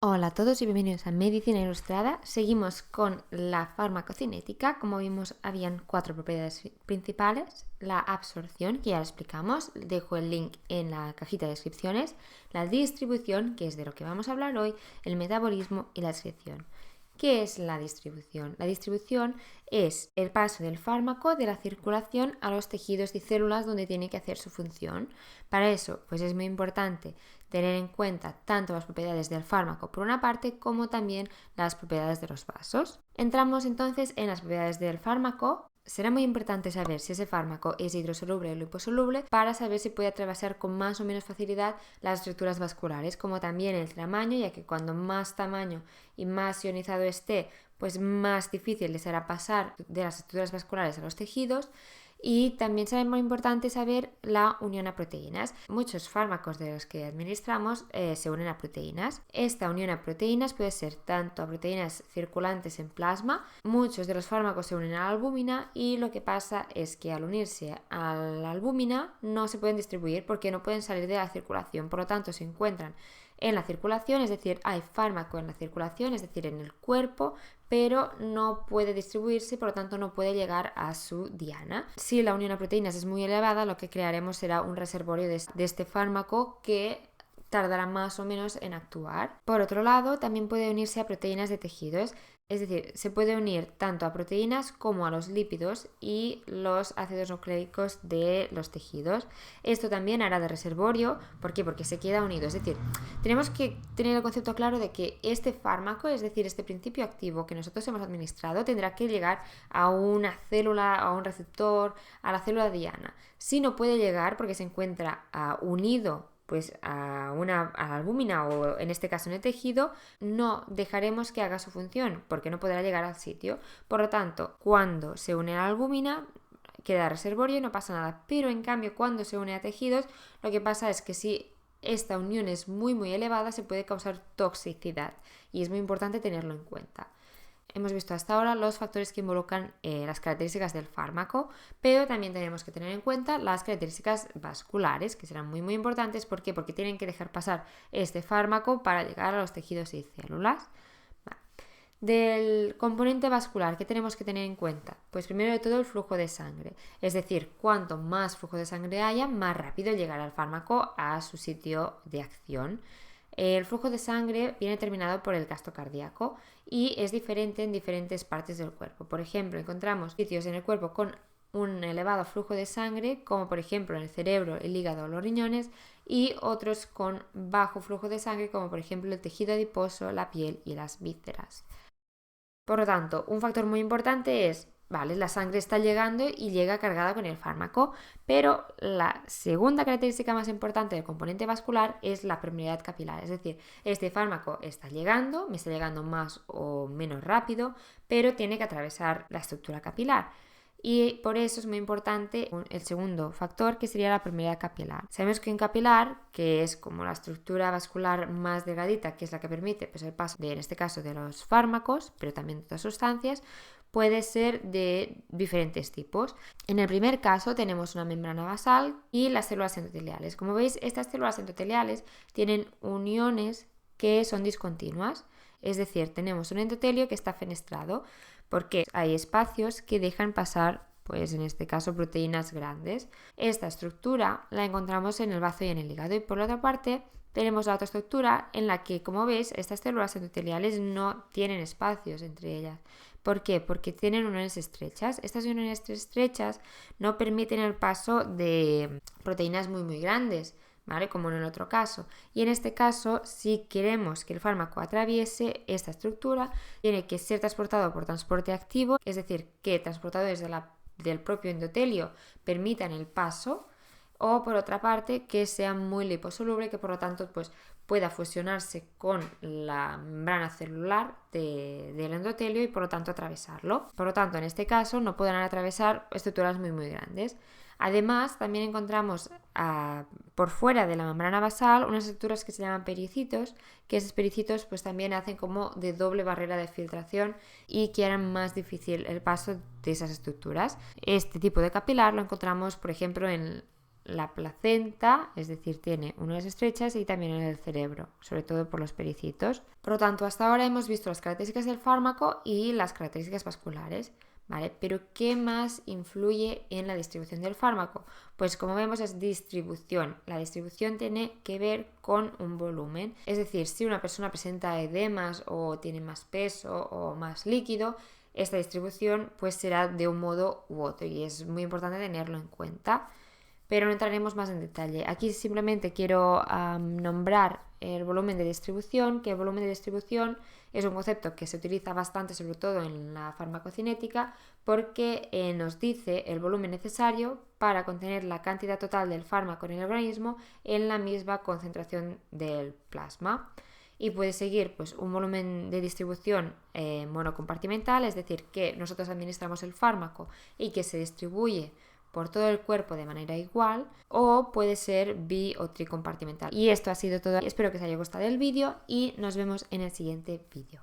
Hola a todos y bienvenidos a Medicina Ilustrada. Seguimos con la farmacocinética. Como vimos, habían 4 propiedades principales. La absorción, que ya la explicamos, dejo el link en la cajita de descripciones. La distribución, que es de lo que vamos a hablar hoy, el metabolismo y la excreción. ¿Qué es la distribución? La distribución es el paso del fármaco de la circulación a los tejidos y células donde tiene que hacer su función. Para eso, pues es muy importante tener en cuenta tanto las propiedades del fármaco por una parte como también las propiedades de los vasos. Entramos entonces en las propiedades del fármaco. Será muy importante saber si ese fármaco es hidrosoluble o liposoluble para saber si puede atravesar con más o menos facilidad las estructuras vasculares, como también el tamaño, ya que cuando más tamaño y más ionizado esté, pues más difícil le será pasar de las estructuras vasculares a los tejidos. Y también será muy importante saber la unión a proteínas. Muchos fármacos de los que administramos se unen a proteínas. Esta unión a proteínas puede ser tanto a proteínas circulantes en plasma. Muchos de los fármacos se unen a la albúmina y lo que pasa es que al unirse a la albúmina no se pueden distribuir porque no pueden salir de la circulación. Por lo tanto, se encuentran en la circulación, es decir, hay fármaco en la circulación, es decir, en el cuerpo, pero no puede distribuirse, por lo tanto no puede llegar a su diana. Si la unión a proteínas es muy elevada, lo que crearemos será un reservorio de este fármaco que tardará más o menos en actuar. Por otro lado, también puede unirse a proteínas de tejidos, es decir, se puede unir tanto a proteínas como a los lípidos y los ácidos nucleicos de los tejidos. Esto también hará de reservorio. ¿Por qué? Porque se queda unido. Es decir, tenemos que tener el concepto claro de que este fármaco, es decir, este principio activo que nosotros hemos administrado, tendrá que llegar a una célula, a un receptor, a la célula diana. Si no puede llegar porque se encuentra unido pues a la albúmina o en este caso en el tejido, no dejaremos que haga su función porque no podrá llegar al sitio. Por lo tanto, cuando se une a la albúmina queda reservorio y no pasa nada, pero en cambio cuando se une a tejidos lo que pasa es que si esta unión es muy elevada se puede causar toxicidad y es muy importante tenerlo en cuenta. Hemos visto hasta ahora los factores que involucran las características del fármaco, pero también tenemos que tener en cuenta las características vasculares, que serán muy importantes. ¿Por qué? Porque tienen que dejar pasar este fármaco para llegar a los tejidos y células. Del componente vascular, ¿qué tenemos que tener en cuenta? Pues primero de todo el flujo de sangre, es decir, cuanto más flujo de sangre haya, más rápido llegará el fármaco a su sitio de acción. El flujo de sangre viene determinado por el gasto cardíaco y es diferente en diferentes partes del cuerpo. Por ejemplo, encontramos sitios en el cuerpo con un elevado flujo de sangre, como por ejemplo en el cerebro, el hígado o los riñones, y otros con bajo flujo de sangre, como por ejemplo el tejido adiposo, la piel y las vísceras. Por lo tanto, un factor muy importante es, vale, la sangre está llegando y llega cargada con el fármaco, pero la segunda característica más importante del componente vascular es la permeabilidad capilar, es decir, este fármaco está llegando, me está llegando más o menos rápido, pero tiene que atravesar la estructura capilar. Y por eso es muy importante el segundo factor, que sería la permeabilidad capilar. Sabemos que un capilar, que es como la estructura vascular más delgadita, que es la que permite pues, el paso de, en este caso, de los fármacos, pero también de otras sustancias, puede ser de diferentes tipos. En el primer caso tenemos una membrana basal y las células endoteliales. Como veis, estas células endoteliales tienen uniones que son discontinuas, es decir, tenemos un endotelio que está fenestrado porque hay espacios que dejan pasar, pues en este caso, proteínas grandes. Esta estructura la encontramos en el bazo y en el hígado, y por la otra parte tenemos la otra estructura en la que, como veis, estas células endoteliales no tienen espacios entre ellas. ¿Por qué? Porque tienen uniones estrechas. Estas uniones estrechas no permiten el paso de proteínas muy grandes, ¿vale? Como en el otro caso. Y en este caso, si queremos que el fármaco atraviese esta estructura, tiene que ser transportado por transporte activo, es decir, que transportadores del propio endotelio permitan el paso, o por otra parte, que sea muy liposoluble, que por lo tanto pues, pueda fusionarse con la membrana celular del endotelio y por lo tanto atravesarlo. Por lo tanto, en este caso no podrán atravesar estructuras muy grandes. Además, también encontramos por fuera de la membrana basal unas estructuras que se llaman pericitos, que esos pericitos pues también hacen como de doble barrera de filtración y que harán más difícil el paso de esas estructuras. Este tipo de capilar lo encontramos, por ejemplo, en la placenta, es decir, tiene unas estrechas, y también en el cerebro, sobre todo por los pericitos. Por lo tanto, hasta ahora hemos visto las características del fármaco y las características vasculares, ¿vale? Pero ¿qué más influye en la distribución del fármaco? Pues como vemos es distribución. La distribución tiene que ver con un volumen. Es decir, si una persona presenta edemas o tiene más peso o más líquido, esta distribución pues será de un modo u otro, y es muy importante tenerlo en cuenta. Pero no entraremos más en detalle. Aquí simplemente quiero nombrar el volumen de distribución, que el volumen de distribución es un concepto que se utiliza bastante, sobre todo en la farmacocinética, porque nos dice el volumen necesario para contener la cantidad total del fármaco en el organismo en la misma concentración del plasma. Y puede seguir pues, un volumen de distribución monocompartimental, es decir, que nosotros administramos el fármaco y que se distribuye por todo el cuerpo de manera igual, o puede ser bi o tricompartimental. Y esto ha sido todo. Espero que os haya gustado el vídeo y nos vemos en el siguiente vídeo.